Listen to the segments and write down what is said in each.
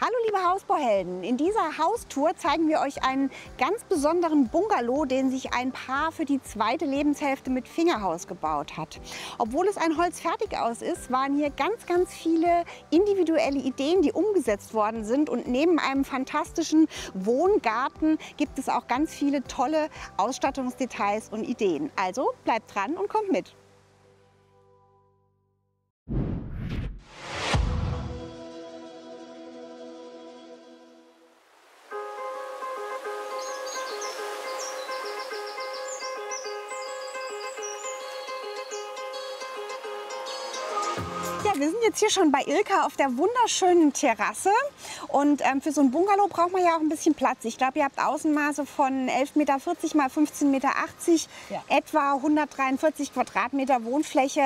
Hallo liebe Hausbauhelden, in dieser Haustour zeigen wir euch einen ganz besonderen Bungalow, den sich ein Paar für die zweite Lebenshälfte mit Fingerhaus gebaut hat. Obwohl es ein Holzfertighaus ist, waren hier ganz viele individuelle Ideen, die umgesetzt worden sind, und neben einem fantastischen Wohngarten gibt es auch ganz viele tolle Ausstattungsdetails und Ideen. Also bleibt dran und kommt mit! Ja, wir sind jetzt hier schon bei Ilka auf der wunderschönen Terrasse, und für so ein Bungalow braucht man ja auch ein bisschen Platz. Ich glaube, ihr habt Außenmaße von 11,40 Meter mal 15,80 Meter, ja, etwa 143 Quadratmeter Wohnfläche.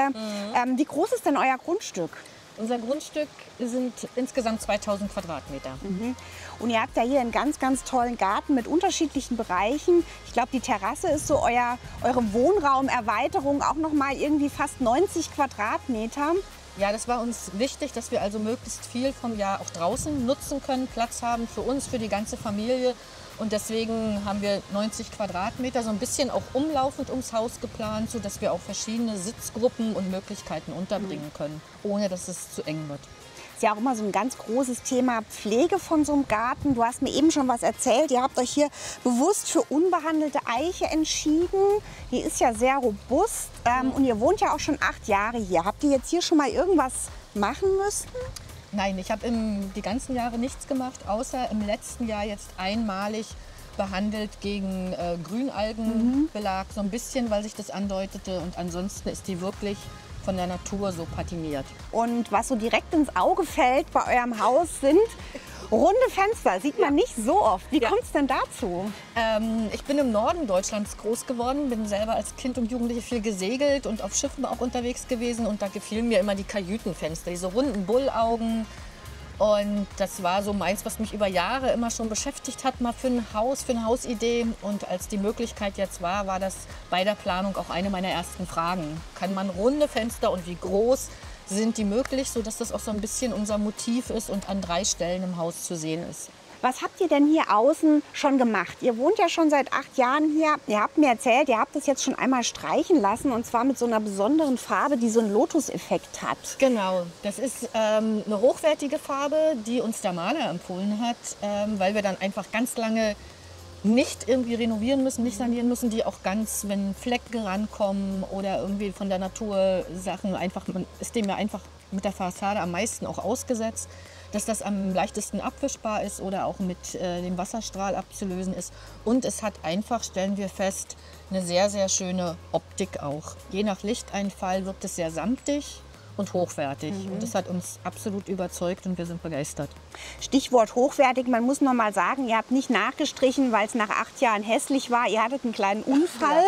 Wie groß ist denn euer Grundstück? Unser Grundstück sind insgesamt 2000 Quadratmeter. Und ihr habt ja hier einen ganz tollen Garten mit unterschiedlichen Bereichen. Ich glaube, die Terrasse ist so eure Wohnraumerweiterung, auch noch mal irgendwie fast 90 Quadratmeter. Ja, das war uns wichtig, dass wir also möglichst viel vom Jahr auch draußen nutzen können, Platz haben für uns, für die ganze Familie. Und deswegen haben wir 90 Quadratmeter, so ein bisschen auch umlaufend ums Haus geplant, sodass wir auch verschiedene Sitzgruppen und Möglichkeiten unterbringen können, ohne dass es zu eng wird. Ist ja auch immer so ein ganz großes Thema Pflege von so einem Garten. Du hast mir eben schon was erzählt. Ihr habt euch hier bewusst für unbehandelte Eiche entschieden. Die ist ja sehr robust, und ihr wohnt ja auch schon 8 Jahre hier. Habt ihr jetzt hier schon mal irgendwas machen müssen? Nein, ich habe die ganzen Jahre nichts gemacht, außer im letzten Jahr jetzt einmalig behandelt gegen Grünalgenbelag, so ein bisschen, weil sich das andeutete. Und ansonsten ist die wirklich von der Natur so patiniert. Und was so direkt ins Auge fällt bei eurem Haus sind runde Fenster. Sieht man nicht so oft. Wie kommt es denn dazu? Ich bin im Norden Deutschlands groß geworden, bin selber als Kind und Jugendliche viel gesegelt und auf Schiffen auch unterwegs gewesen. Und da gefielen mir immer die Kajütenfenster, diese runden Bullaugen. Und das war so meins, was mich über Jahre immer schon beschäftigt hat, mal für ein Haus, für eine Hausidee. Und als die Möglichkeit jetzt war das bei der Planung auch eine meiner ersten Fragen. Kann man runde Fenster und wie groß sind die möglich, sodass das auch so ein bisschen unser Motiv ist und an 3 Stellen im Haus zu sehen ist. Was habt ihr denn hier außen schon gemacht? Ihr wohnt ja schon seit 8 Jahren hier. Ihr habt mir erzählt, ihr habt das jetzt schon einmal streichen lassen, und zwar mit so einer besonderen Farbe, die so einen Lotus-Effekt hat. Genau, das ist eine hochwertige Farbe, die uns der Maler empfohlen hat, weil wir dann einfach ganz lange nicht irgendwie renovieren müssen, nicht sanieren müssen, die auch ganz, wenn Flecken rankommen oder irgendwie von der Natur Sachen, man ist dem ja einfach mit der Fassade am meisten auch ausgesetzt, dass das am leichtesten abwischbar ist oder auch mit dem Wasserstrahl abzulösen ist. Und es hat einfach, stellen wir fest, eine sehr schöne Optik auch. Je nach Lichteinfall wirkt es sehr samtig und hochwertig. Und das hat uns absolut überzeugt und wir sind begeistert. Stichwort hochwertig. Man muss noch mal sagen, ihr habt nicht nachgestrichen, weil es nach 8 Jahren hässlich war. Ihr hattet einen kleinen Unfall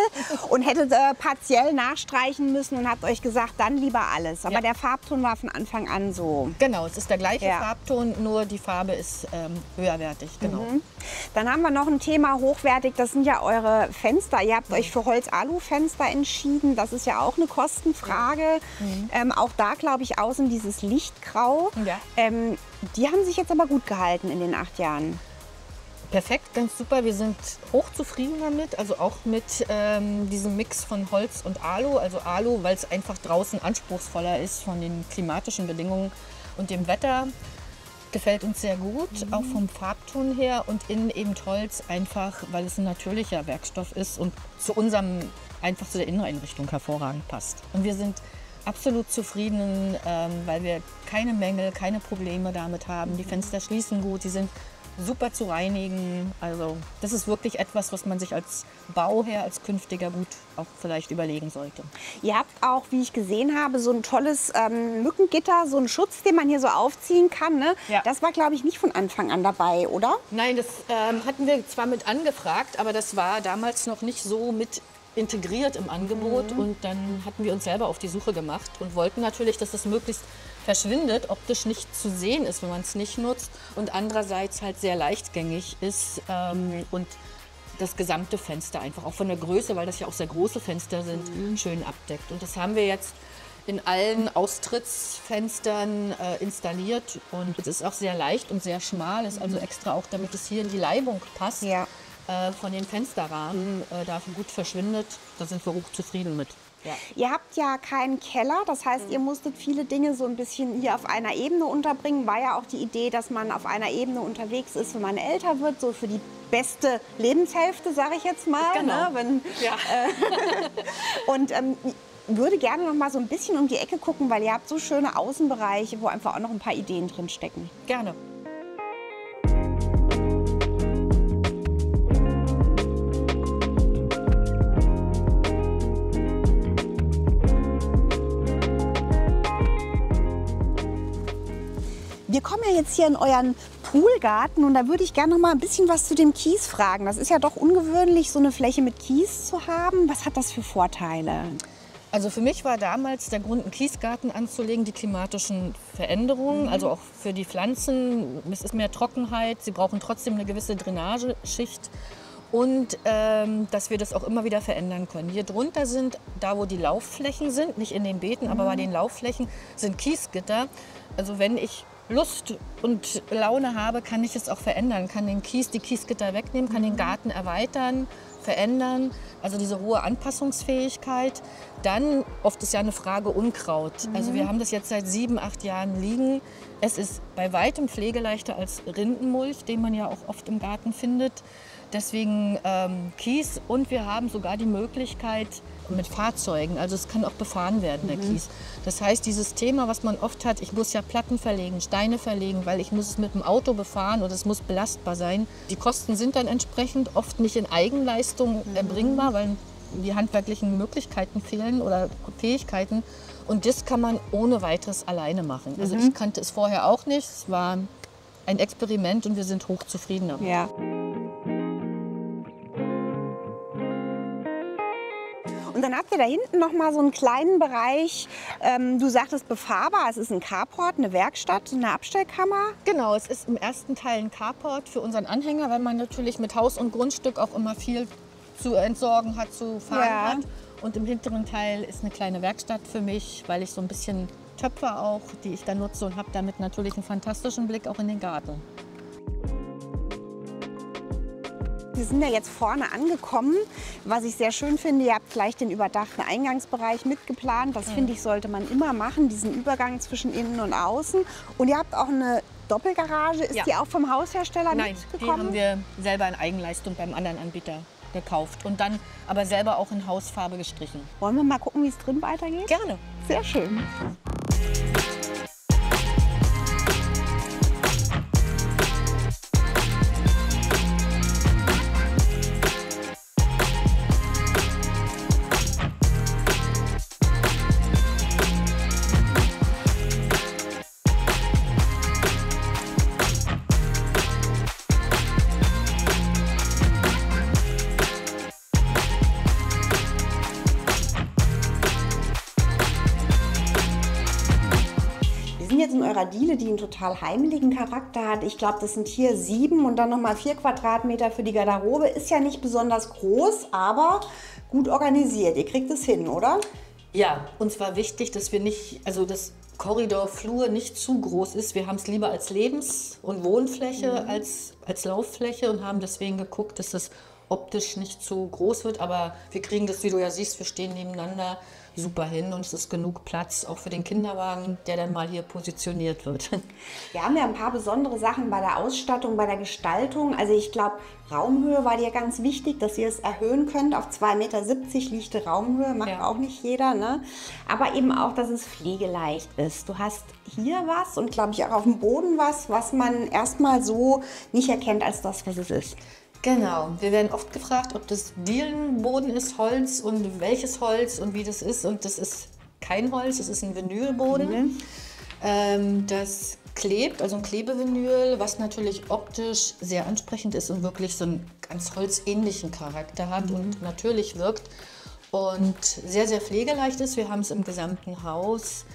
und hättet partiell nachstreichen müssen und habt euch gesagt, dann lieber alles. Aber der Farbton war von Anfang an so. Genau, es ist der gleiche Farbton, nur die Farbe ist höherwertig. Genau. Dann haben wir noch ein Thema hochwertig. Das sind ja eure Fenster. Ihr habt euch für Holz-Alu-Fenster entschieden. Das ist ja auch eine Kostenfrage. Auch da, glaube ich, außen dieses Lichtgrau. Die haben sich jetzt aber gut gehalten in den 8 Jahren. Perfekt, ganz super. Wir sind hochzufrieden damit, also auch mit diesem Mix von Holz und Alu. Also Alu, weil es einfach draußen anspruchsvoller ist von den klimatischen Bedingungen und dem Wetter. Gefällt uns sehr gut, auch vom Farbton her, und innen eben Holz, einfach weil es ein natürlicher Werkstoff ist und zu der Inneneinrichtung hervorragend passt. Und wir sind absolut zufrieden, weil wir keine Mängel, keine Probleme damit haben. Die Fenster schließen gut, die sind super zu reinigen. Also das ist wirklich etwas, was man sich als Bauherr, als Künftiger gut auch vielleicht überlegen sollte. Ihr habt auch, wie ich gesehen habe, so ein tolles Mückengitter, so einen Schutz, den man hier so aufziehen kann. Ne? Das war, glaube ich, nicht von Anfang an dabei, oder? Nein, das hatten wir zwar mit angefragt, aber das war damals noch nicht so mit integriert im Angebot. Und dann hatten wir uns selber auf die Suche gemacht und wollten natürlich, dass das möglichst verschwindet, optisch nicht zu sehen ist, wenn man es nicht nutzt, und andererseits halt sehr leichtgängig ist und das gesamte Fenster einfach auch von der Größe, weil das ja auch sehr große Fenster sind, schön abdeckt. Und das haben wir jetzt in allen Austrittsfenstern installiert und es ist auch sehr leicht und sehr schmal, ist also extra auch, damit es hier in die Leibung passt, von den Fensterrahmen dafür gut verschwindet. Da sind wir hochzufrieden mit. Ja. Ihr habt ja keinen Keller, das heißt, ihr musstet viele Dinge so ein bisschen hier auf einer Ebene unterbringen. War ja auch die Idee, dass man auf einer Ebene unterwegs ist, wenn man älter wird, so für die beste Lebenshälfte, sage ich jetzt mal. Genau. Ne? Und würde gerne noch mal so ein bisschen um die Ecke gucken, weil ihr habt so schöne Außenbereiche, wo einfach auch noch ein paar Ideen drin stecken. Gerne. Wir kommen ja jetzt hier in euren Poolgarten und da würde ich gerne noch mal ein bisschen was zu dem Kies fragen. Das ist ja doch ungewöhnlich, so eine Fläche mit Kies zu haben. Was hat das für Vorteile? Also für mich war damals der Grund, einen Kiesgarten anzulegen, die klimatischen Veränderungen, also auch für die Pflanzen. Es ist mehr Trockenheit, sie brauchen trotzdem eine gewisse Drainageschicht und dass wir das auch immer wieder verändern können. Hier drunter sind, da wo die Laufflächen sind, nicht in den Beeten, aber bei den Laufflächen sind Kiesgitter. Also wenn ich Lust und Laune habe, kann ich es auch verändern, kann die Kiesgitter wegnehmen, kann den Garten erweitern, verändern, also diese hohe Anpassungsfähigkeit. Dann, oft ist ja eine Frage Unkraut. Also wir haben das jetzt seit 7, 8 Jahren liegen. Es ist bei weitem pflegeleichter als Rindenmulch, den man ja auch oft im Garten findet. Deswegen Kies und wir haben sogar die Möglichkeit mit Fahrzeugen, also es kann auch befahren werden, der Kies. Das heißt, dieses Thema, was man oft hat, ich muss ja Platten verlegen, Steine verlegen, weil ich muss es mit dem Auto befahren und es muss belastbar sein. Die Kosten sind dann entsprechend oft nicht in Eigenleistung erbringbar, weil die handwerklichen Möglichkeiten fehlen oder Fähigkeiten. Und das kann man ohne weiteres alleine machen. Also ich kannte es vorher auch nicht, es war ein Experiment und wir sind hochzufrieden damit. Ja. Und dann habt ihr da hinten noch mal so einen kleinen Bereich. Du sagtest befahrbar, es ist ein Carport, eine Werkstatt, eine Abstellkammer. Genau, es ist im ersten Teil ein Carport für unseren Anhänger, weil man natürlich mit Haus und Grundstück auch immer viel zu entsorgen hat, zu fahren hat. Und im hinteren Teil ist eine kleine Werkstatt für mich, weil ich so ein bisschen Töpfe auch, die ich da nutze und habe damit natürlich einen fantastischen Blick auch in den Garten. Wir sind ja jetzt vorne angekommen, was ich sehr schön finde. Ihr habt gleich den überdachten Eingangsbereich mitgeplant. Das finde ich, sollte man immer machen, diesen Übergang zwischen innen und außen. Und ihr habt auch eine Doppelgarage. Ist die auch vom Haushersteller mitgekommen? Nein, die haben wir selber in Eigenleistung beim anderen Anbieter gekauft und dann aber selber auch in Hausfarbe gestrichen. Wollen wir mal gucken, wie es drin weitergeht? Gerne. Sehr schön. Jetzt in eurer Diele, die einen total heimeligen Charakter hat. Ich glaube, das sind hier 7 und dann nochmal 4 Quadratmeter für die Garderobe. Ist ja nicht besonders groß, aber gut organisiert. Ihr kriegt es hin, oder? Ja, uns war wichtig, dass wir nicht, also das Korridorflur nicht zu groß ist. Wir haben es lieber als Lebens- und Wohnfläche als Lauffläche und haben deswegen geguckt, dass das optisch nicht zu groß wird. Aber wir kriegen das, wie du ja siehst, wir stehen nebeneinander super hin und es ist genug Platz auch für den Kinderwagen, der dann mal hier positioniert wird. Wir haben ja ein paar besondere Sachen bei der Ausstattung, bei der Gestaltung. Also ich glaube, Raumhöhe war dir ganz wichtig, dass ihr es erhöhen könnt. Auf 2,70 Meter lichte Raumhöhe, macht auch nicht jeder, ne? Aber eben auch, dass es pflegeleicht ist. Du hast hier was und glaube ich auch auf dem Boden was man erstmal so nicht erkennt als das, was es ist. Genau, wir werden oft gefragt, ob das Dielenboden ist, Holz und welches Holz und wie das ist. Und das ist kein Holz, das ist ein Vinylboden. Das klebt, also ein Klebevinyl, was natürlich optisch sehr ansprechend ist und wirklich so einen ganz holzähnlichen Charakter hat und natürlich wirkt. Und sehr, sehr pflegeleicht ist. Wir haben es im gesamten Haus,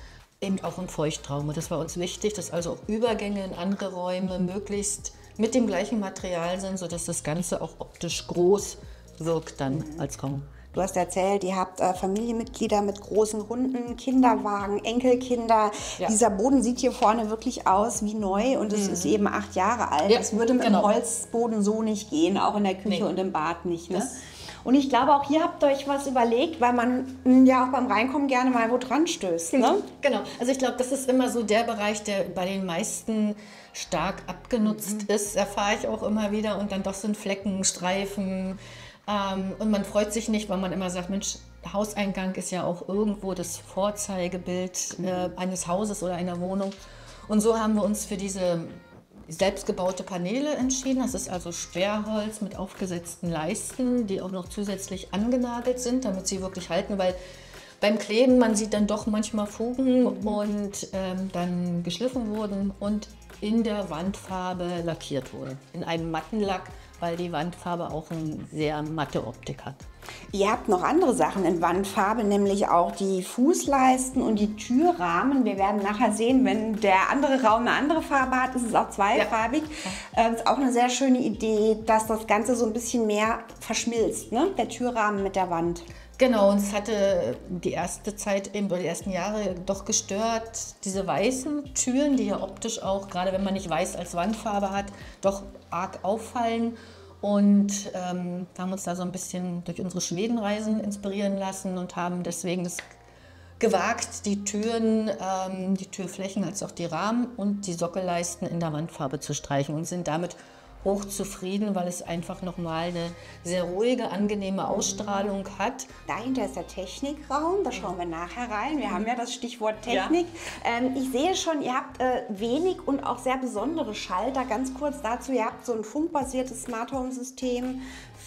eben auch im Feuchtraum. Und das war uns wichtig, dass also auch Übergänge in andere Räume möglichst mit dem gleichen Material sind, sodass das Ganze auch optisch groß wirkt dann als Raum. Du hast erzählt, ihr habt Familienmitglieder mit großen Hunden, Kinderwagen, Enkelkinder. Ja. Dieser Boden sieht hier vorne wirklich aus wie neu und es ist eben 8 Jahre alt. Ja, Das würde mit dem genau. Holzboden so nicht gehen, auch in der Küche Nee. und im Bad nicht. Ne? Das- Und ich glaube, auch hier habt ihr euch was überlegt, weil man ja auch beim Reinkommen gerne mal wo dran stößt. Ne? Genau, also ich glaube, das ist immer so der Bereich, der bei den meisten stark abgenutzt ist, erfahre ich auch immer wieder. Und dann doch sind Flecken, Streifen. Und man freut sich nicht, weil man immer sagt, Mensch, Hauseingang ist ja auch irgendwo das Vorzeigebild eines Hauses oder einer Wohnung. Und so haben wir uns für diese selbstgebaute Paneele entschieden. Das ist also Sperrholz mit aufgesetzten Leisten, die auch noch zusätzlich angenagelt sind, damit sie wirklich halten, weil beim Kleben, man sieht dann doch manchmal Fugen und dann geschliffen wurden und in der Wandfarbe lackiert wurde. In einem matten Lack, weil die Wandfarbe auch eine sehr matte Optik hat. Ihr habt noch andere Sachen in Wandfarbe, nämlich auch die Fußleisten und die Türrahmen. Wir werden nachher sehen, wenn der andere Raum eine andere Farbe hat, ist es auch zweifarbig. Das ist auch eine sehr schöne Idee, dass das Ganze so ein bisschen mehr verschmilzt, ne? Der Türrahmen mit der Wand. Genau, und es hatte die erste Zeit, eben, oder die ersten Jahre doch gestört, diese weißen Türen, die ja optisch auch, gerade wenn man nicht weiß als Wandfarbe hat, doch arg auffallen. Und haben uns da so ein bisschen durch unsere Schwedenreisen inspirieren lassen und haben deswegen das gewagt, die Türen, die Türflächen als auch die Rahmen und die Sockelleisten in der Wandfarbe zu streichen und sind damit hochzufrieden, weil es einfach nochmal eine sehr ruhige, angenehme Ausstrahlung hat. Dahinter ist der Technikraum, da schauen wir nachher rein. Wir haben ja das Stichwort Technik. Ich sehe schon, ihr habt wenig und auch sehr besondere Schalter. Ganz kurz dazu, ihr habt so ein funkbasiertes Smart Home System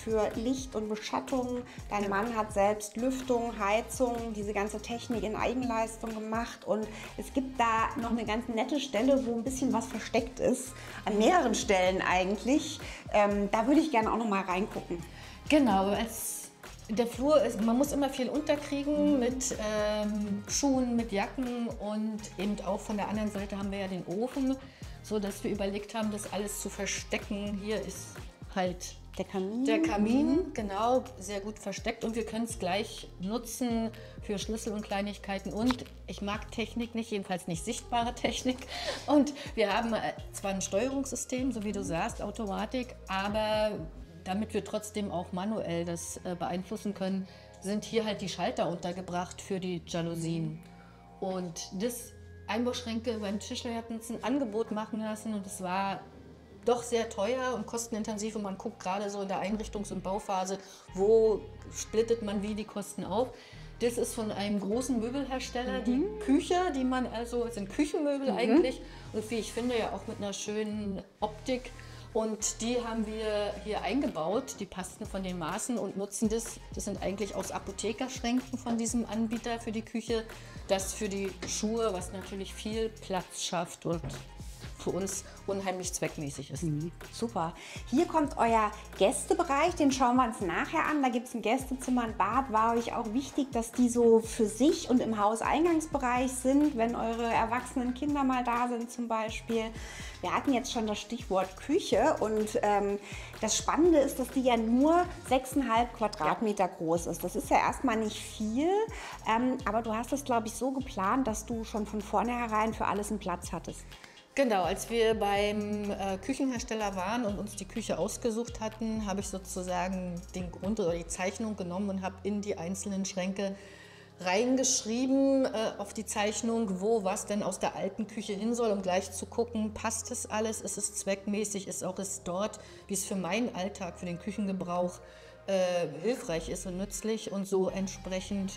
für Licht und Beschattung. Dein Mann hat selbst Lüftung, Heizung, diese ganze Technik in Eigenleistung gemacht. Und es gibt da noch eine ganz nette Stelle, wo ein bisschen was versteckt ist. An mehreren Stellen eigentlich. Da würde ich gerne auch noch mal reingucken. Genau, der Flur ist, man muss immer viel unterkriegen mit Schuhen, mit Jacken und eben auch von der anderen Seite haben wir ja den Ofen, so dass wir überlegt haben, das alles zu verstecken. Hier ist halt der Kamin, genau, sehr gut versteckt und wir können es gleich nutzen für Schlüssel und Kleinigkeiten und ich mag Technik nicht, jedenfalls nicht sichtbare Technik und wir haben zwar ein Steuerungssystem, so wie du sagst, Automatik, aber damit wir trotzdem auch manuell das beeinflussen können, sind hier halt die Schalter untergebracht für die Jalousien und das Einbauschränke beim Tischler hatten uns ein Angebot machen lassen und es war doch sehr teuer und kostenintensiv und man guckt gerade so in der Einrichtungs- und Bauphase, wo splittet man wie die Kosten auf. Das ist von einem großen Möbelhersteller, die Küche, die man also, es sind Küchenmöbel eigentlich und wie ich finde ja auch mit einer schönen Optik und die haben wir hier eingebaut, die passten von den Maßen und nutzen das. Das sind eigentlich aus Apothekerschränken von diesem Anbieter für die Küche, das für die Schuhe, was natürlich viel Platz schafft und für uns unheimlich zweckmäßig ist. Super. Hier kommt euer Gästebereich, den schauen wir uns nachher an. Da gibt es ein Gästezimmer, ein Bad. War euch auch wichtig, dass die so für sich und im Hauseingangsbereich sind, wenn eure erwachsenen Kinder mal da sind zum Beispiel. Wir hatten jetzt schon das Stichwort Küche und das Spannende ist, dass die ja nur 6,5 Quadratmeter groß ist. Das ist ja erstmal nicht viel, aber du hast es, glaube ich, so geplant, dass du schon von vornherein für alles einen Platz hattest. Genau, als wir beim Küchenhersteller waren und uns die Küche ausgesucht hatten, habe ich sozusagen den Grund oder die Zeichnung genommen und habe in die einzelnen Schränke reingeschrieben auf die Zeichnung, wo was denn aus der alten Küche hin soll, um gleich zu gucken, passt es alles, ist es zweckmäßig, ist auch es dort, wie es für meinen Alltag, für den Küchengebrauch hilfreich ist und nützlich und so entsprechend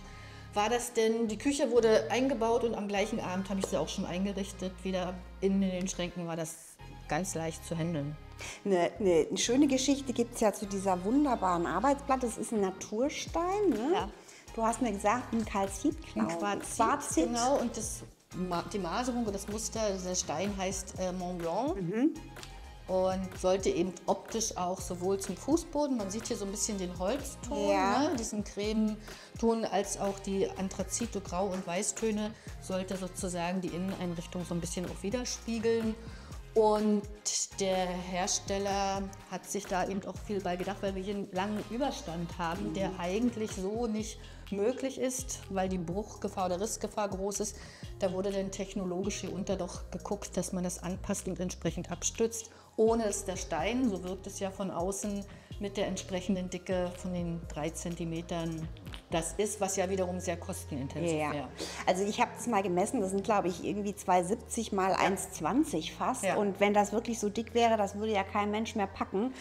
war das denn, die Küche wurde eingebaut und am gleichen Abend habe ich sie auch schon eingerichtet. Wieder in den Schränken war das ganz leicht zu handeln. Eine schöne Geschichte gibt es ja zu dieser wunderbaren Arbeitsplatte. Das ist ein Naturstein, ne? Ja. Du hast mir gesagt, ein Kalzit, Quarzit, genau. Und die Maserung und das Muster, der Stein heißt Mont Blanc. Und sollte eben optisch auch sowohl zum Fußboden, man sieht hier so ein bisschen den Holzton, ne, diesen Cremeton, als auch die Anthrazite, Grau- und Weißtöne, sollte sozusagen die Inneneinrichtung so ein bisschen auch widerspiegeln. Und der Hersteller hat sich da eben auch viel bei gedacht, weil wir hier einen langen Überstand haben, der eigentlich so nicht möglich ist, weil die Bruchgefahr oder Rissgefahr groß ist. Da wurde dann technologisch hier unter doch geguckt, dass man das anpasst und entsprechend abstützt, ohne dass der Stein, so wirkt es ja von außen, mit der entsprechenden Dicke von den 3 Zentimetern das ist, was ja wiederum sehr kostenintensiv wäre. Also ich habe das mal gemessen, das sind glaube ich irgendwie 2,70 mal 1,20 fast. Ja. Und wenn das wirklich so dick wäre, das würde ja kein Mensch mehr packen.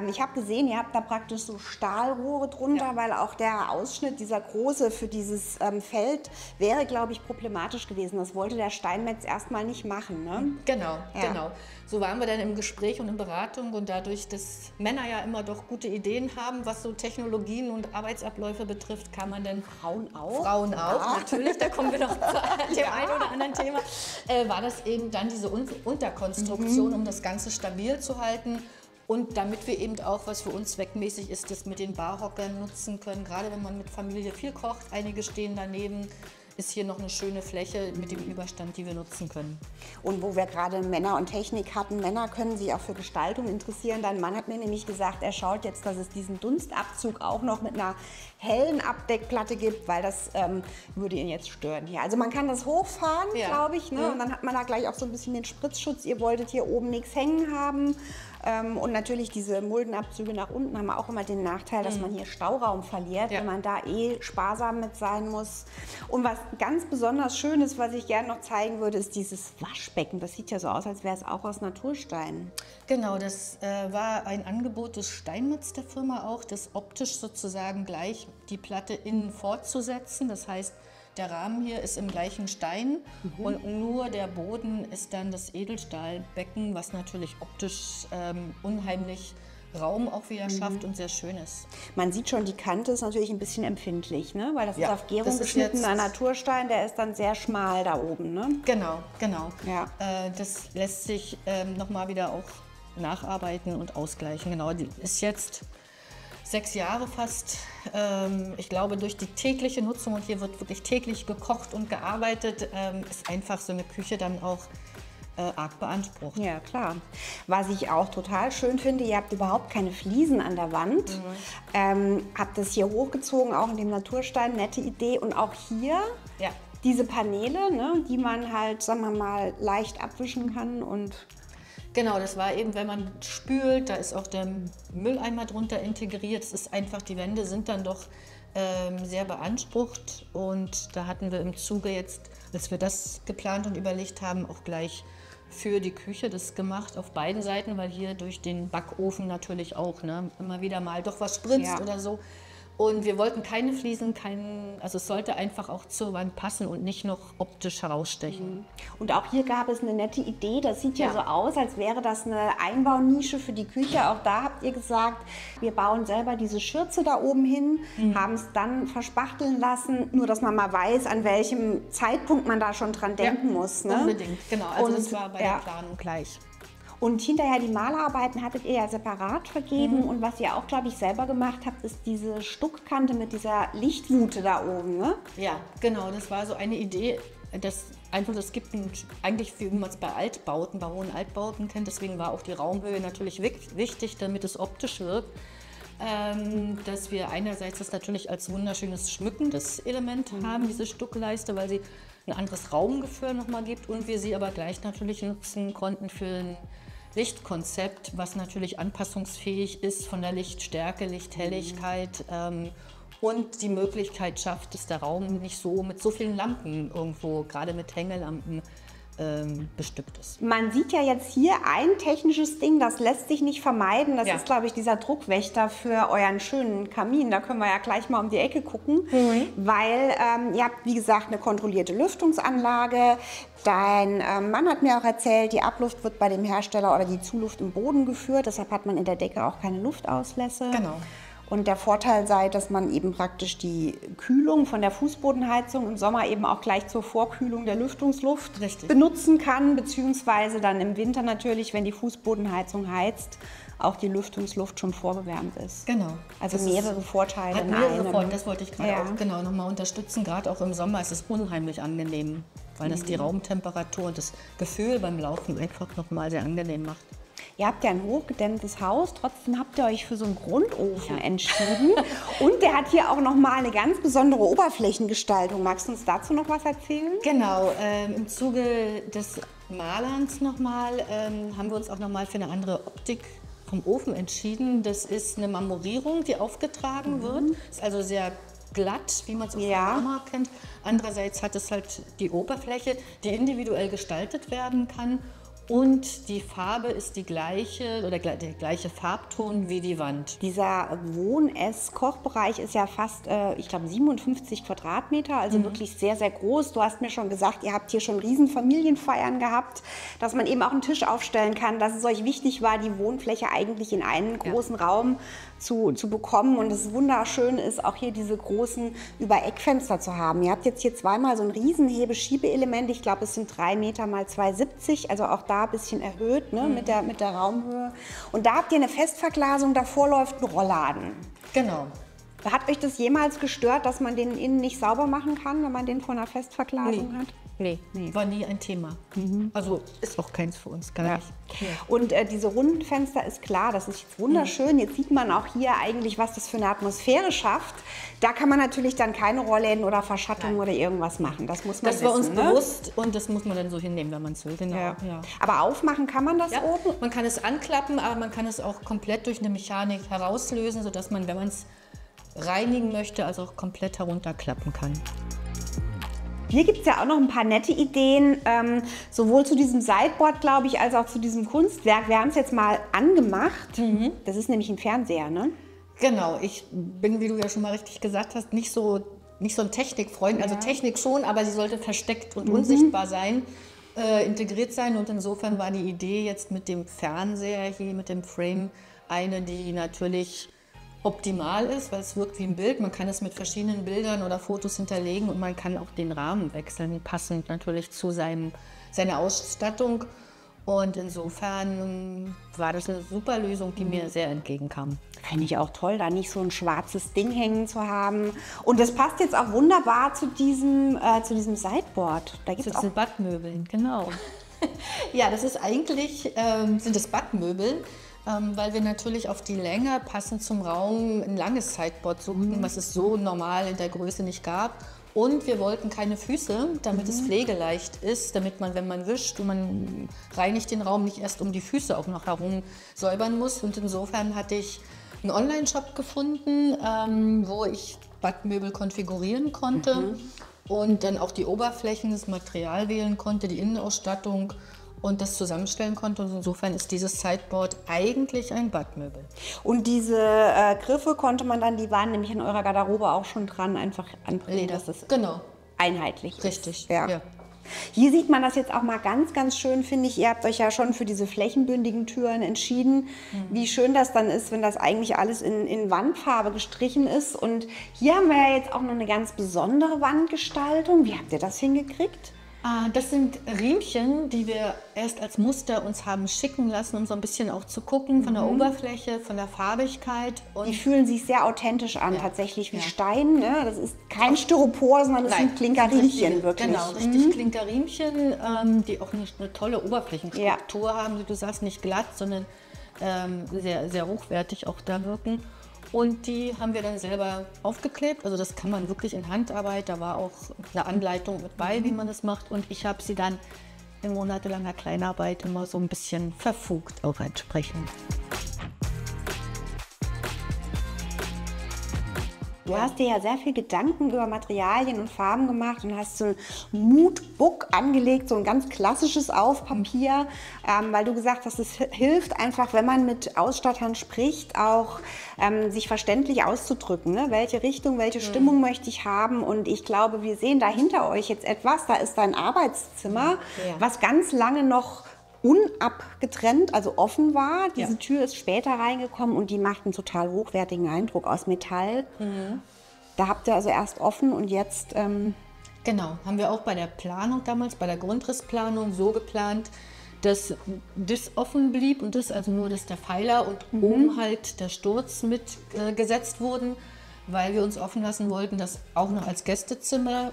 Ich habe gesehen, ihr habt da praktisch so Stahlrohre drunter, weil auch der Ausschnitt, dieser große für dieses Feld, wäre glaube ich problematisch gewesen. Das wollte der Steinmetz erstmal nicht machen. Ne? Genau, genau. So waren wir dann im Gespräch und in Beratung und dadurch, dass Männer ja immer doch gute Ideen haben, was so Technologien und Arbeitsabläufe betrifft, kann man dann Frauen auch? Frauen auch, natürlich, da kommen wir noch zu dem einen oder anderen Thema, war das eben dann diese Unterkonstruktion, um das Ganze stabil zu halten. Und damit wir eben auch, was für uns zweckmäßig ist, das mit den Barhockern nutzen können, gerade wenn man mit Familie viel kocht, einige stehen daneben, ist hier noch eine schöne Fläche mit dem Überstand, die wir nutzen können. Und wo wir gerade Männer und Technik hatten, Männer können sich auch für Gestaltung interessieren. Dein Mann hat mir nämlich gesagt, er schaut jetzt, dass es diesen Dunstabzug auch noch mit einer hellen Abdeckplatte gibt, weil das würde ihn jetzt stören hier. Also man kann das hochfahren, glaube ich, ne? Und dann hat man da gleich auch so ein bisschen den Spritzschutz. Ihr wolltet hier oben nichts hängen haben. Und natürlich diese Muldenabzüge nach unten haben auch immer den Nachteil, dass man hier Stauraum verliert, wenn man da sparsam mit sein muss. Und was ganz besonders schön ist, was ich gerne noch zeigen würde, ist dieses Waschbecken. Das sieht ja so aus, als wäre es auch aus Naturstein. Genau, das war ein Angebot des Steinmetz der Firma auch, das optisch sozusagen gleich die Platte innen fortzusetzen. Das heißt, der Rahmen hier ist im gleichen Stein und nur der Boden ist dann das Edelstahlbecken, was natürlich optisch unheimlich Raum auch wieder schafft und sehr schön ist. Man sieht schon, die Kante ist natürlich ein bisschen empfindlich, ne? Weil das ist auf Gärung geschnittener Naturstein, der ist dann sehr schmal da oben. Ne? Genau, genau. Ja. Das lässt sich nochmal wieder auch nacharbeiten und ausgleichen. Genau, die ist jetzt 6 Jahre fast. Ich glaube, durch die tägliche Nutzung, und hier wird wirklich täglich gekocht und gearbeitet, ist einfach so eine Küche dann auch arg beansprucht. Ja, klar. Was ich auch total schön finde, ihr habt überhaupt keine Fliesen an der Wand. Habt das hier hochgezogen, auch in dem Naturstein, nette Idee. Und auch hier diese Paneele, ne, die man halt, sagen wir mal, leicht abwischen kann und genau, das war eben, wenn man spült, da ist auch der Mülleimer drunter integriert. Es ist einfach, die Wände sind dann doch sehr beansprucht. Und da hatten wir im Zuge jetzt, als wir das geplant und überlegt haben, auch gleich für die Küche das gemacht auf beiden Seiten, weil hier durch den Backofen natürlich auch immer wieder mal doch was spritzt oder so. Und wir wollten keine Fliesen, also es sollte einfach auch zur Wand passen und nicht noch optisch herausstechen. Und auch hier gab es eine nette Idee, das sieht ja so aus, als wäre das eine Einbaunische für die Küche. Auch da habt ihr gesagt, wir bauen selber diese Schürze da oben hin, haben es dann verspachteln lassen, nur dass man mal weiß, an welchem Zeitpunkt man da schon dran denken muss. Ne? Unbedingt, genau. Also das war bei der Planung gleich. Und hinterher die Malerarbeiten hattet ihr ja separat vergeben. Und was ihr auch, glaube ich, selber gemacht habt, ist diese Stuckkante mit dieser Lichtwute da oben. Ne? Ja, genau. Das war so eine Idee, das gibt eigentlich, wie man es bei Altbauten, bei hohen Altbauten kennt. Deswegen war auch die Raumhöhe natürlich wichtig, damit es optisch wirkt. Dass wir einerseits das natürlich als wunderschönes schmückendes Element haben, diese Stuckleiste, weil sie ein anderes Raumgefühl nochmal gibt und wir sie aber gleich natürlich nutzen konnten für ein Lichtkonzept, was natürlich anpassungsfähig ist von der Lichtstärke, Lichthelligkeit und die Möglichkeit schafft, dass der Raum nicht so mit so vielen Lampen irgendwo, gerade mit Hängelampen, bestückt ist. Man sieht ja jetzt hier ein technisches Ding, das lässt sich nicht vermeiden. Das ist, glaube ich, dieser Druckwächter für euren schönen Kamin. Da können wir ja gleich mal um die Ecke gucken, weil ihr habt, wie gesagt, eine kontrollierte Lüftungsanlage. Dein Mann hat mir auch erzählt, die Abluft wird bei dem Hersteller oder die Zuluft im Boden geführt. Deshalb hat man in der Decke auch keine Luftauslässe. Genau. Und der Vorteil sei, dass man eben praktisch die Kühlung von der Fußbodenheizung im Sommer eben auch gleich zur Vorkühlung der Lüftungsluft benutzen kann, beziehungsweise dann im Winter natürlich, wenn die Fußbodenheizung heizt, auch die Lüftungsluft schon vorgewärmt ist. Genau. Also das mehrere Vorteile hat in mehrere einem. Vorteile, das wollte ich gerade auch genau nochmal unterstützen. Gerade auch im Sommer ist es unheimlich angenehm, weil das die Raumtemperatur und das Gefühl beim Laufen einfach nochmal sehr angenehm macht. Ihr habt ja ein hochgedämmtes Haus, trotzdem habt ihr euch für so einen Grundofen entschieden. Und der hat hier auch nochmal eine ganz besondere Oberflächengestaltung. Magst du uns dazu noch was erzählen? Genau, im Zuge des Malerns nochmal haben wir uns auch nochmal für eine andere Optik vom Ofen entschieden. Das ist eine Marmorierung, die aufgetragen wird. Ist also sehr glatt, wie man es auch von Marmor kennt. Andererseits hat es halt die Oberfläche, die individuell gestaltet werden kann. Und die Farbe ist die gleiche oder der gleiche Farbton wie die Wand. Dieser Wohn-Ess-Kochbereich ist ja fast, ich glaube, 57 Quadratmeter, also wirklich sehr, sehr groß. Du hast mir schon gesagt, ihr habt hier schon riesen Familienfeiern gehabt, dass man eben auch einen Tisch aufstellen kann, dass es euch wichtig war, die Wohnfläche eigentlich in einen großen Raum zu bekommen. Und es wunderschön ist, auch hier diese großen Übereckfenster zu haben. Ihr habt jetzt hier zweimal so ein riesen Hebe-Schiebe-Element. Ich glaube, es sind 3 Meter mal 2,70, also auch da ein bisschen erhöht, ne, mit der Raumhöhe. Und da habt ihr eine Festverglasung, davor läuft ein Rollladen. Genau. Hat euch das jemals gestört, dass man den innen nicht sauber machen kann, wenn man den vor einer Festverglasung hat? Nee, war nie ein Thema. Also ist auch keins für uns, gar nicht. Ja. Und diese runden Fenster ist klar, das ist jetzt wunderschön. Jetzt sieht man auch hier eigentlich, was das für eine Atmosphäre schafft. Da kann man natürlich dann keine Rollläden oder Verschattung oder irgendwas machen. Das muss man wissen. Das war uns bewusst und das muss man dann so hinnehmen, wenn man es will. Genau. Ja. Aber aufmachen kann man das oben? Man kann es anklappen, aber man kann es auch komplett durch eine Mechanik herauslösen, sodass man, wenn man es reinigen möchte, also auch komplett herunterklappen kann. Hier gibt es ja auch noch ein paar nette Ideen, sowohl zu diesem Sideboard, glaube ich, als auch zu diesem Kunstwerk. Wir haben es jetzt mal angemacht. Das ist nämlich ein Fernseher, ne? Genau, ich bin, wie du ja schon mal richtig gesagt hast, nicht so ein Technikfreund. Also Technik schon, aber sie sollte versteckt und unsichtbar sein, integriert sein. Und insofern war die Idee jetzt mit dem Fernseher hier, mit dem Frame, eine, die natürlich optimal ist, weil es wirkt wie ein Bild. Man kann es mit verschiedenen Bildern oder Fotos hinterlegen und man kann auch den Rahmen wechseln, passend natürlich zu seiner Ausstattung. Und insofern war das eine super Lösung, die mir sehr entgegenkam. Finde ich auch toll, da nicht so ein schwarzes Ding hängen zu haben. Und das passt jetzt auch wunderbar zu diesem Sideboard. Da gibt's zu diesen Badmöbeln, genau. Ja, das ist eigentlich, sind das Badmöbel. Weil wir natürlich auf die Länge passend zum Raum ein langes Sideboard suchten, was es so normal in der Größe nicht gab. Und wir wollten keine Füße, damit es pflegeleicht ist, damit man, wenn man wischt und man reinigt den Raum, nicht erst um die Füße auch noch herum säubern muss. Und insofern hatte ich einen Online-Shop gefunden, wo ich Badmöbel konfigurieren konnte und dann auch die Oberflächen, das Material wählen konnte, die Innenausstattung und das zusammenstellen konnte. Und insofern ist dieses Sideboard eigentlich ein Badmöbel. Und diese Griffe konnte man dann, die waren nämlich in eurer Garderobe auch schon dran, einfach anbringen, dass das einheitlich ist. Richtig, ja. Hier sieht man das jetzt auch mal ganz, ganz schön, finde ich. Ihr habt euch ja schon für diese flächenbündigen Türen entschieden. Wie schön das dann ist, wenn das eigentlich alles in Wandfarbe gestrichen ist. Und hier haben wir ja jetzt auch noch eine ganz besondere Wandgestaltung. Wie habt ihr das hingekriegt? Das sind Riemchen, die wir erst als Muster uns haben schicken lassen, um so ein bisschen auch zu gucken von der Oberfläche, von der Farbigkeit. Und die fühlen sich sehr authentisch an, tatsächlich wie Stein. Ne? Das ist kein Styropor, sondern das sind Klinkerriemchen wirklich. Genau, richtig Klinkerriemchen, die auch eine tolle Oberflächenstruktur haben. Wie du sagst, nicht glatt, sondern sehr, sehr hochwertig auch da wirken. Und die haben wir dann selber aufgeklebt. Also das kann man wirklich in Handarbeit. Da war auch eine Anleitung mit bei, wie man das macht. Und ich habe sie dann in monatelanger Kleinarbeit immer so ein bisschen verfugt, auch entsprechend. Du hast dir ja sehr viel Gedanken über Materialien und Farben gemacht und hast so ein Moodbook angelegt, so ein ganz klassisches auf Papier, weil du gesagt hast, es hilft einfach, wenn man mit Ausstattern spricht, auch sich verständlich auszudrücken. Ne? Welche Richtung, welche Stimmung möchte ich haben? Und ich glaube, wir sehen da hinter euch jetzt etwas, da ist ein Arbeitszimmer, was ganz lange noch unabgetrennt, also offen war. Diese Ja. Tür ist später reingekommen und die macht einen total hochwertigen Eindruck aus Metall. Da habt ihr also erst offen und jetzt... Genau, haben wir auch bei der Planung damals, bei der Grundrissplanung so geplant, dass das offen blieb und das also nur, dass der Pfeiler und oben halt der Sturz mit gesetzt wurden, weil wir uns offen lassen wollten, das auch noch als Gästezimmer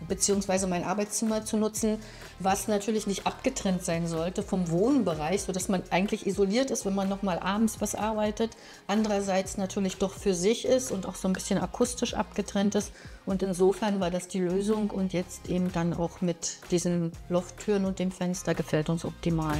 beziehungsweise mein Arbeitszimmer zu nutzen, was natürlich nicht abgetrennt sein sollte vom Wohnbereich, sodass man eigentlich isoliert ist, wenn man noch mal abends was arbeitet. Andererseits natürlich doch für sich ist und auch so ein bisschen akustisch abgetrennt ist. Und insofern war das die Lösung und jetzt eben dann auch mit diesen Lofttüren und dem Fenster gefällt uns optimal.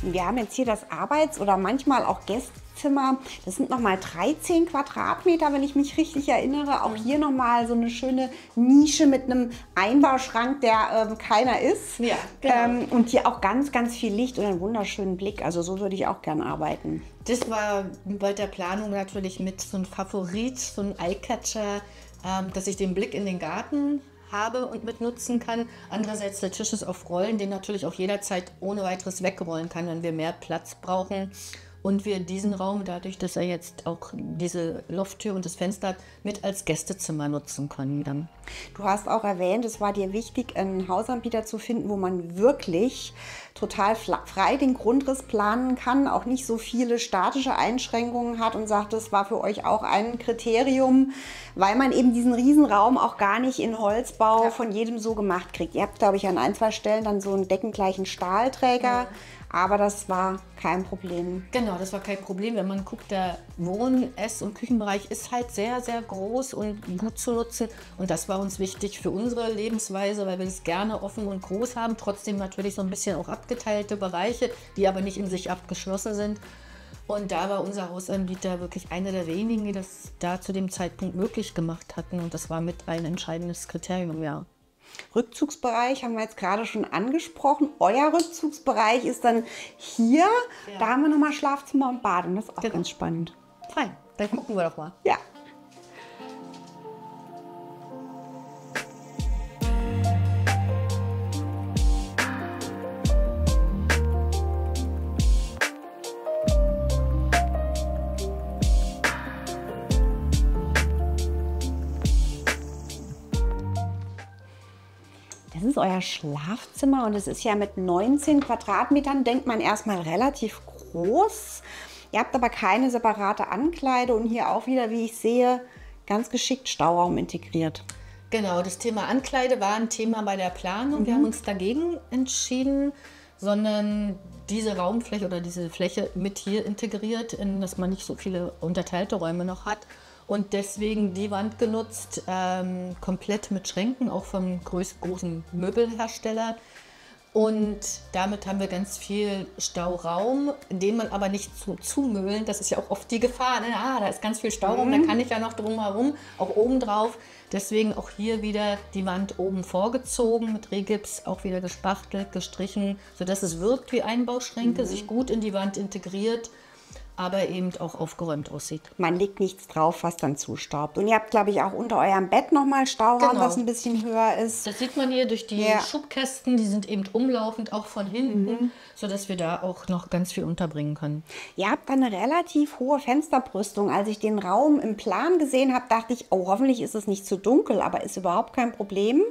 Wir haben jetzt hier das Arbeits- oder manchmal auch Gästezimmer. Das sind nochmal 13 Quadratmeter, wenn ich mich richtig erinnere. Auch hier nochmal so eine schöne Nische mit einem Einbauschrank, der keiner ist. Ja, genau. Und hier auch ganz, ganz viel Licht und einen wunderschönen Blick. Also so würde ich auch gern arbeiten. Das war bei der Planung natürlich mit so ein Favorit, so ein Eyecatcher, dass ich den Blick in den Garten habe und mit nutzen kann. Andererseits der Tisch ist auf Rollen, den natürlich auch jederzeit ohne weiteres wegrollen kann, wenn wir mehr Platz brauchen. Und wir diesen Raum, dadurch, dass er jetzt auch diese Lofttür und das Fenster hat, mit als Gästezimmer nutzen können dann. Du hast auch erwähnt, es war dir wichtig, einen Hausanbieter zu finden, wo man wirklich total frei den Grundriss planen kann, auch nicht so viele statische Einschränkungen hat und sagt, das war für euch auch ein Kriterium, weil man eben diesen Riesenraum auch gar nicht in Holzbau von jedem so gemacht kriegt. Ihr habt, glaube ich, an ein, zwei Stellen dann so einen deckengleichen Stahlträger. Aber das war kein Problem. Genau, das war kein Problem. Wenn man guckt, der Wohn-, Ess- und Küchenbereich ist halt sehr, sehr groß und gut zu nutzen. Und das war uns wichtig für unsere Lebensweise, weil wir es gerne offen und groß haben. Trotzdem natürlich so ein bisschen auch abgeteilte Bereiche, die aber nicht in sich abgeschlossen sind. Und da war unser Hausanbieter wirklich einer der wenigen, die das da zu dem Zeitpunkt möglich gemacht hatten. Und das war mit ein entscheidendes Kriterium, ja. Rückzugsbereich haben wir jetzt gerade schon angesprochen. Euer Rückzugsbereich ist dann hier. Ja. Da haben wir nochmal Schlafzimmer und Bad. Und das ist auch Genau. ganz spannend. Fein, dann gucken wir doch mal. Ja. Das ist euer Schlafzimmer und es ist ja mit 19 Quadratmetern, denkt man erstmal relativ groß. Ihr habt aber keine separate Ankleide und hier auch wieder, wie ich sehe, ganz geschickt Stauraum integriert. Genau, das Thema Ankleide war ein Thema bei der Planung. Wir haben uns dagegen entschieden, sondern diese Raumfläche oder diese Fläche mit hier integriert, dass man nicht so viele unterteilte Räume noch hat. Und deswegen die Wand genutzt, komplett mit Schränken, auch vom großen Möbelhersteller. Und damit haben wir ganz viel Stauraum, den man aber nicht zumüllen. Das ist ja auch oft die Gefahr. Ne? Da ist ganz viel Stauraum, da kann ich ja noch drumherum, auch oben drauf. Deswegen auch hier wieder die Wand oben vorgezogen, mit Rehgips auch wieder gespachtelt, gestrichen, sodass es wirkt wie Einbauschränke, sich gut in die Wand integriert, aber eben auch aufgeräumt aussieht. Man legt nichts drauf, was dann zustaubt. Und ihr habt, glaube ich, auch unter eurem Bett nochmal Stauraum, Genau. was ein bisschen höher ist. Das sieht man hier durch die Schubkästen, die sind eben umlaufend, auch von hinten, sodass wir da auch noch ganz viel unterbringen können. Ihr habt eine relativ hohe Fensterbrüstung. Als ich den Raum im Plan gesehen habe, dachte ich, oh, hoffentlich ist es nicht zu dunkel, aber ist überhaupt kein Problem.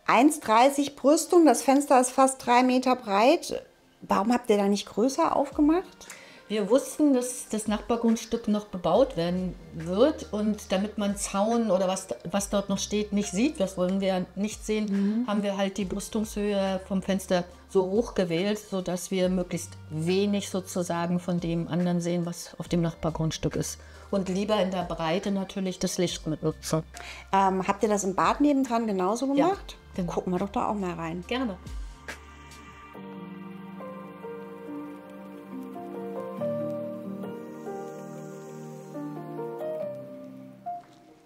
1,30 Brüstung, das Fenster ist fast 3 Meter breit. Warum habt ihr da nicht größer aufgemacht? Wir wussten, dass das Nachbargrundstück noch bebaut werden wird und damit man Zaun oder was dort noch steht, nicht sieht, das wollen wir ja nicht sehen, haben wir halt die Brüstungshöhe vom Fenster so hoch gewählt, sodass wir möglichst wenig sozusagen von dem anderen sehen, was auf dem Nachbargrundstück ist. Und lieber in der Breite natürlich das Licht mit nutzen. Habt ihr das im Bad nebendran genauso gemacht? genau. Gucken wir doch da auch mal rein. Gerne.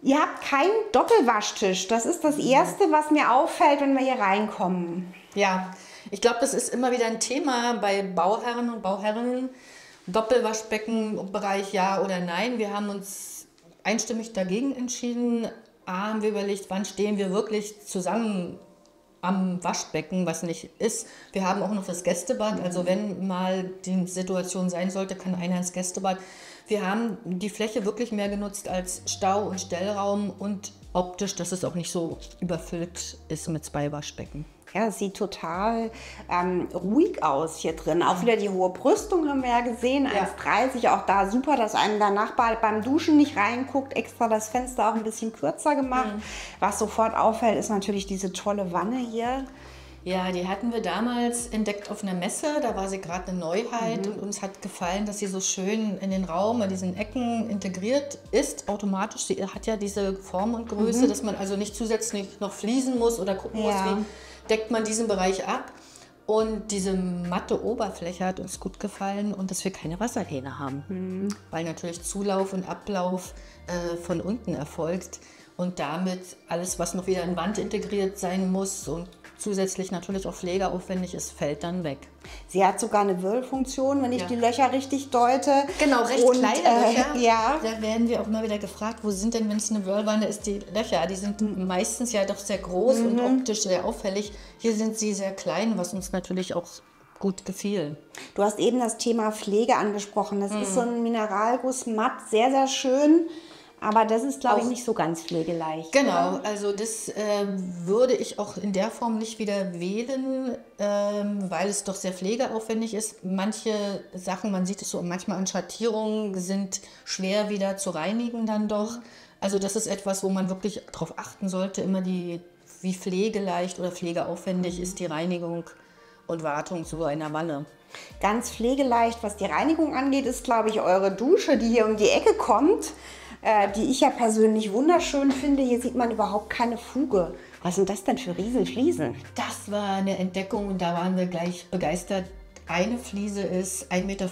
Ihr habt keinen Doppelwaschtisch. Das ist das Erste, was mir auffällt, wenn wir hier reinkommen. Ja, ich glaube, das ist immer wieder ein Thema bei Bauherren und Bauherrinnen. Doppelwaschbeckenbereich ja oder nein. Wir haben uns einstimmig dagegen entschieden. A, haben wir überlegt, wann stehen wir wirklich zusammen am Waschbecken, was nicht ist. Wir haben auch noch das Gästebad, also wenn mal die Situation sein sollte, kann einer ins Gästebad. Wir haben die Fläche wirklich mehr genutzt als Stau- und Stellraum und optisch, dass es auch nicht so überfüllt ist mit 2 Waschbecken. Ja, es sieht total ruhig aus hier drin. Auch wieder die hohe Brüstung haben wir ja gesehen, 1,30. Auch da super, dass einem der Nachbar beim Duschen nicht reinguckt. Extra das Fenster auch ein bisschen kürzer gemacht. Was sofort auffällt, ist natürlich diese tolle Wanne hier. Ja, die hatten wir damals entdeckt auf einer Messe. Da war sie gerade eine Neuheit und uns hat gefallen, dass sie so schön in den Raum, an diesen Ecken integriert ist, automatisch. Sie hat ja diese Form und Größe, dass man also nicht zusätzlich noch fließen muss oder gucken muss, wie deckt man diesen Bereich ab. Und diese matte Oberfläche hat uns gut gefallen und dass wir keine Wasserhähne haben, weil natürlich Zulauf und Ablauf von unten erfolgt und damit alles, was noch wieder in Wand integriert sein muss und zusätzlich natürlich auch pflegeaufwendig ist, fällt dann weg. Sie hat sogar eine Wöhlfunktion, wenn ich die Löcher richtig deute. Genau, recht kleine Löcher. Ja. Da werden wir auch mal wieder gefragt, wo sind denn, wenn es eine Wöhlwanne ist, die Löcher? Die sind meistens ja doch sehr groß und optisch sehr auffällig. Hier sind sie sehr klein, was uns natürlich auch gut gefiel. Du hast eben das Thema Pflege angesprochen. Das ist so ein Mineralguss matt, sehr, sehr schön. Aber das ist, glaube ich, nicht so ganz pflegeleicht. Genau, also das würde ich auch in der Form nicht wieder wählen, weil es doch sehr pflegeaufwendig ist. Manche Sachen, man sieht es so manchmal an Schattierungen, sind schwer wieder zu reinigen dann doch. Also das ist etwas, wo man wirklich darauf achten sollte, immer wie pflegeleicht oder pflegeaufwendig ist die Reinigung und Wartung so einer Wanne. Ganz pflegeleicht, was die Reinigung angeht, ist, glaube ich, eure Dusche, die hier um die Ecke kommt. Die ich ja persönlich wunderschön finde. Hier sieht man überhaupt keine Fuge. Was sind das denn für Riesenfliesen? Das war eine Entdeckung und da waren wir gleich begeistert. Eine Fliese ist 1,50 Meter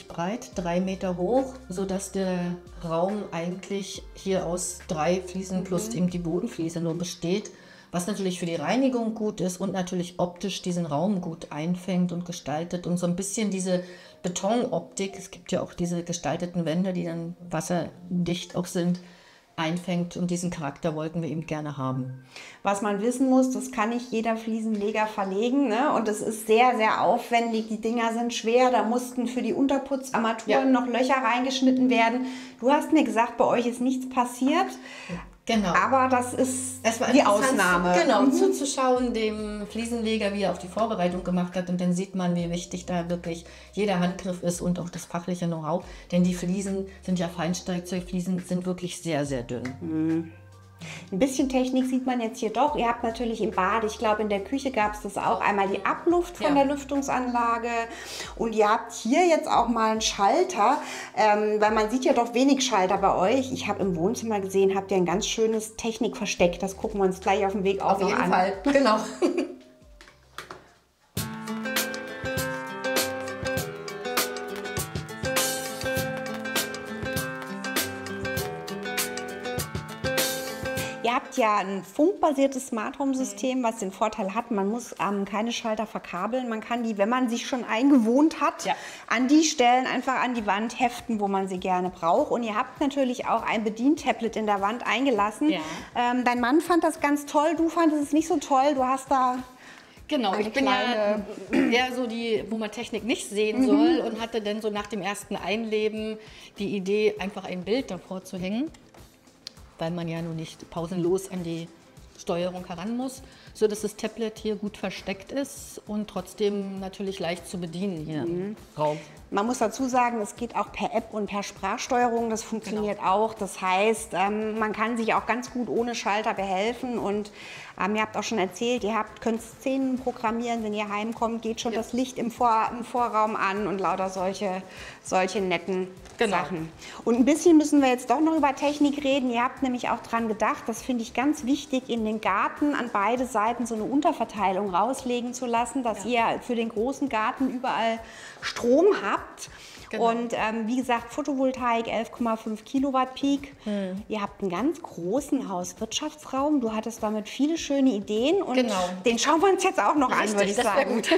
breit, 3 Meter hoch, sodass der Raum eigentlich hier aus 3 Fliesen plus eben die Bodenfliese nur besteht. Was natürlich für die Reinigung gut ist und natürlich optisch diesen Raum gut einfängt und gestaltet und so ein bisschen diese Betonoptik, es gibt ja auch diese gestalteten Wände, die dann wasserdicht auch sind, einfängt und diesen Charakter wollten wir eben gerne haben. Was man wissen muss, das kann nicht jeder Fliesenleger verlegen, ne? Und es ist sehr, sehr aufwendig. Die Dinger sind schwer, da mussten für die Unterputzarmaturen noch Löcher reingeschnitten werden. Du hast mir gesagt, bei euch ist nichts passiert. Genau. Aber das ist die Ausnahme. Genau, zuzuschauen dem Fliesenleger, wie er auf die Vorbereitung gemacht hat. Und dann sieht man, wie wichtig da wirklich jeder Handgriff ist und auch das fachliche Know-how. Denn die Fliesen sind ja Feinsteigzeugfliesen, sind wirklich sehr, sehr dünn. Ein bisschen Technik sieht man jetzt hier doch. Ihr habt natürlich im Bad, ich glaube in der Küche gab es das auch, einmal die Abluft von der Lüftungsanlage. Und ihr habt hier jetzt auch mal einen Schalter, weil man sieht ja doch wenig Schalter bei euch. Ich habe im Wohnzimmer gesehen, habt ihr ein ganz schönes Technikversteck. Das gucken wir uns gleich auf dem Weg auch noch an. Auf jeden Fall, genau. Ihr habt ja ein funkbasiertes Smart Home System, was den Vorteil hat, man muss keine Schalter verkabeln. Man kann die, wenn man sich schon eingewohnt hat, an die Stellen einfach an die Wand heften, wo man sie gerne braucht. Und ihr habt natürlich auch ein Bedientablet in der Wand eingelassen. Ja. Dein Mann fand das ganz toll, du fandest es nicht so toll. Du hast da... Genau, ich bin ja eher so die, wo man Technik nicht sehen soll und hatte dann so nach dem ersten Einleben die Idee, einfach ein Bild davor zu hängen, weil man ja nun nicht pausenlos an die Steuerung heran muss, so dass das Tablet hier gut versteckt ist und trotzdem natürlich leicht zu bedienen hier im Raum. Man muss dazu sagen, es geht auch per App und per Sprachsteuerung, das funktioniert auch. Das heißt, man kann sich auch ganz gut ohne Schalter behelfen und ihr habt auch schon erzählt, ihr könnt Szenen programmieren, wenn ihr heimkommt, geht schon das Licht im Vorraum an und lauter solche netten Sachen. Und ein bisschen müssen wir jetzt doch noch über Technik reden. Ihr habt nämlich auch dran gedacht, das finde ich ganz wichtig, in den Garten an beide Seiten so eine Unterverteilung rauslegen zu lassen, dass ihr für den großen Garten überall Strom habt. Genau. Und wie gesagt, Photovoltaik 11,5 Kilowatt Peak. Ihr habt einen ganz großen Hauswirtschaftsraum. Du hattest damit viele schöne Ideen und den schauen wir uns jetzt auch noch an, würde ich sagen. Gut.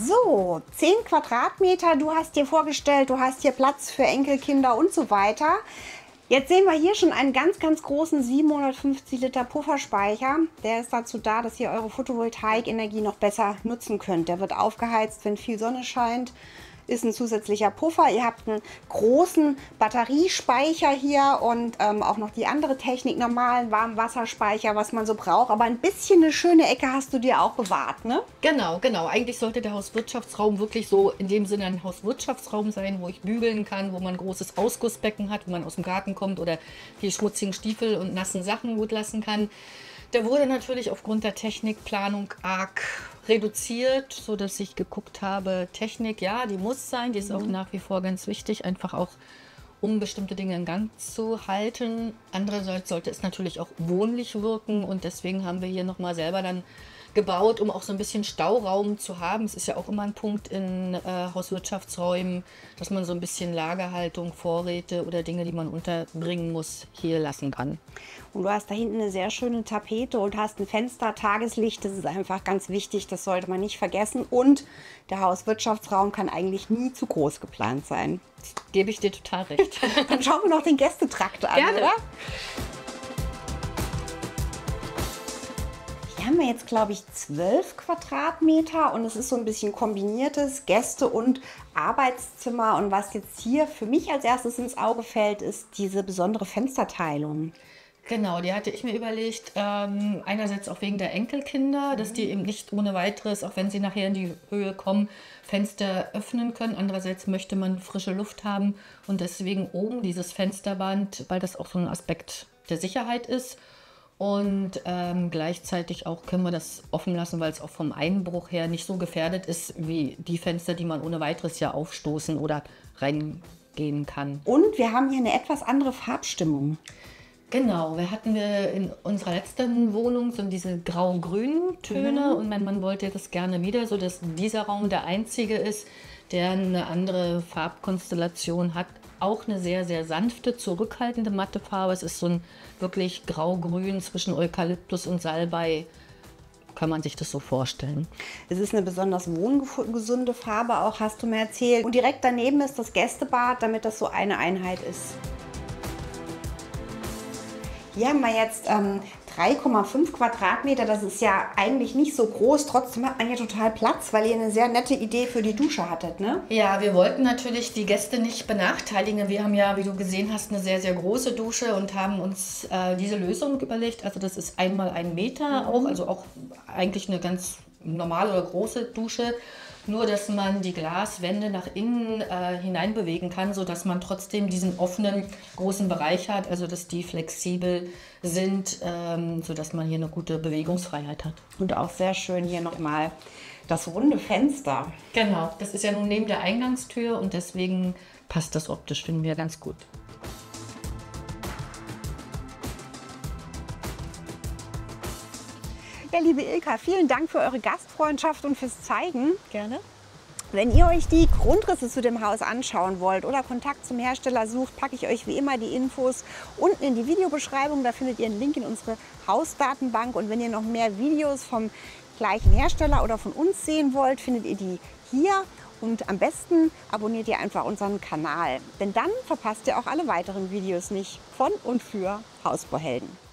So, 10 Quadratmeter, du hast dir vorgestellt, du hast hier Platz für Enkelkinder und so weiter. Jetzt sehen wir hier schon einen ganz, ganz großen 750 Liter Pufferspeicher. Der ist dazu da, dass ihr eure Photovoltaikenergie noch besser nutzen könnt. Der wird aufgeheizt, wenn viel Sonne scheint. Ist ein zusätzlicher Puffer. Ihr habt einen großen Batteriespeicher hier und auch noch die andere Technik, normalen Warmwasserspeicher, was man so braucht. Aber ein bisschen eine schöne Ecke hast du dir auch bewahrt, ne? Genau, genau. Eigentlich sollte der Hauswirtschaftsraum wirklich so in dem Sinne ein Hauswirtschaftsraum sein, wo ich bügeln kann, wo man ein großes Ausgussbecken hat, wo man aus dem Garten kommt oder die schmutzigen Stiefel und nassen Sachen gut lassen kann. Der wurde natürlich aufgrund der Technikplanung arg reduziert, so dass ich geguckt habe, Technik, ja, die muss sein, die ist auch nach wie vor ganz wichtig, einfach auch um bestimmte Dinge in Gang zu halten. Andererseits sollte es natürlich auch wohnlich wirken und deswegen haben wir hier nochmal selber dann gebaut, um auch so ein bisschen Stauraum zu haben. Es ist ja auch immer ein Punkt in Hauswirtschaftsräumen, dass man so ein bisschen Lagerhaltung, Vorräte oder Dinge, die man unterbringen muss, hier lassen kann. Und du hast da hinten eine sehr schöne Tapete und hast ein Fenster, Tageslicht. Das ist einfach ganz wichtig, das sollte man nicht vergessen. Und der Hauswirtschaftsraum kann eigentlich nie zu groß geplant sein. Gebe ich dir total recht. Dann schauen wir noch den Gästetrakt an, Gerne. oder? Hier haben wir jetzt, glaube ich, 12 Quadratmeter und es ist so ein bisschen kombiniertes Gäste- und Arbeitszimmer. Und was jetzt hier für mich als erstes ins Auge fällt, ist diese besondere Fensterteilung. Genau, die hatte ich mir überlegt, einerseits auch wegen der Enkelkinder, dass die eben nicht ohne weiteres, auch wenn sie nachher in die Höhe kommen, Fenster öffnen können. Andererseits möchte man frische Luft haben und deswegen oben dieses Fensterband, weil das auch so ein Aspekt der Sicherheit ist. Und gleichzeitig auch können wir das offen lassen, weil es auch vom Einbruch her nicht so gefährdet ist wie die Fenster, die man ohne weiteres ja aufstoßen oder reingehen kann. Und wir haben hier eine etwas andere Farbstimmung. Genau, hatten wir in unserer letzten Wohnung so diese grau-grünen Töne und mein Mann wollte das gerne wieder, sodass dieser Raum der einzige ist, der eine andere Farbkonstellation hat. Auch eine sehr, sehr sanfte, zurückhaltende matte Farbe. Es ist so ein wirklich grau-grün zwischen Eukalyptus und Salbei. Kann man sich das so vorstellen. Es ist eine besonders wohngesunde Farbe, auch hast du mir erzählt. Und direkt daneben ist das Gästebad, damit das so eine Einheit ist. Hier haben wir jetzt 3,5 Quadratmeter. Das ist ja eigentlich nicht so groß. Trotzdem hat man hier total Platz, weil ihr eine sehr nette Idee für die Dusche hattet, ne? Ja, wir wollten natürlich die Gäste nicht benachteiligen. Wir haben ja, wie du gesehen hast, eine sehr, sehr große Dusche und haben uns diese Lösung überlegt. Also das ist einmal 1 Meter auch, also auch eigentlich eine ganz normale oder große Dusche. Nur, dass man die Glaswände nach innen hinein bewegen kann, sodass man trotzdem diesen offenen, großen Bereich hat, also dass die flexibel sind, sodass man hier eine gute Bewegungsfreiheit hat. Und auch sehr schön hier nochmal das runde Fenster. Genau, das ist ja nun neben der Eingangstür und deswegen passt das optisch, finden wir, ganz gut. Ja, liebe Ilka, vielen Dank für eure Gastfreundschaft und fürs Zeigen. Gerne. Wenn ihr euch die Grundrisse zu dem Haus anschauen wollt oder Kontakt zum Hersteller sucht, packe ich euch wie immer die Infos unten in die Videobeschreibung. Da findet ihr einen Link in unsere Hausdatenbank. Und wenn ihr noch mehr Videos vom gleichen Hersteller oder von uns sehen wollt, findet ihr die hier. Und am besten abonniert ihr einfach unseren Kanal. Denn dann verpasst ihr auch alle weiteren Videos nicht von und für Hausbauhelden.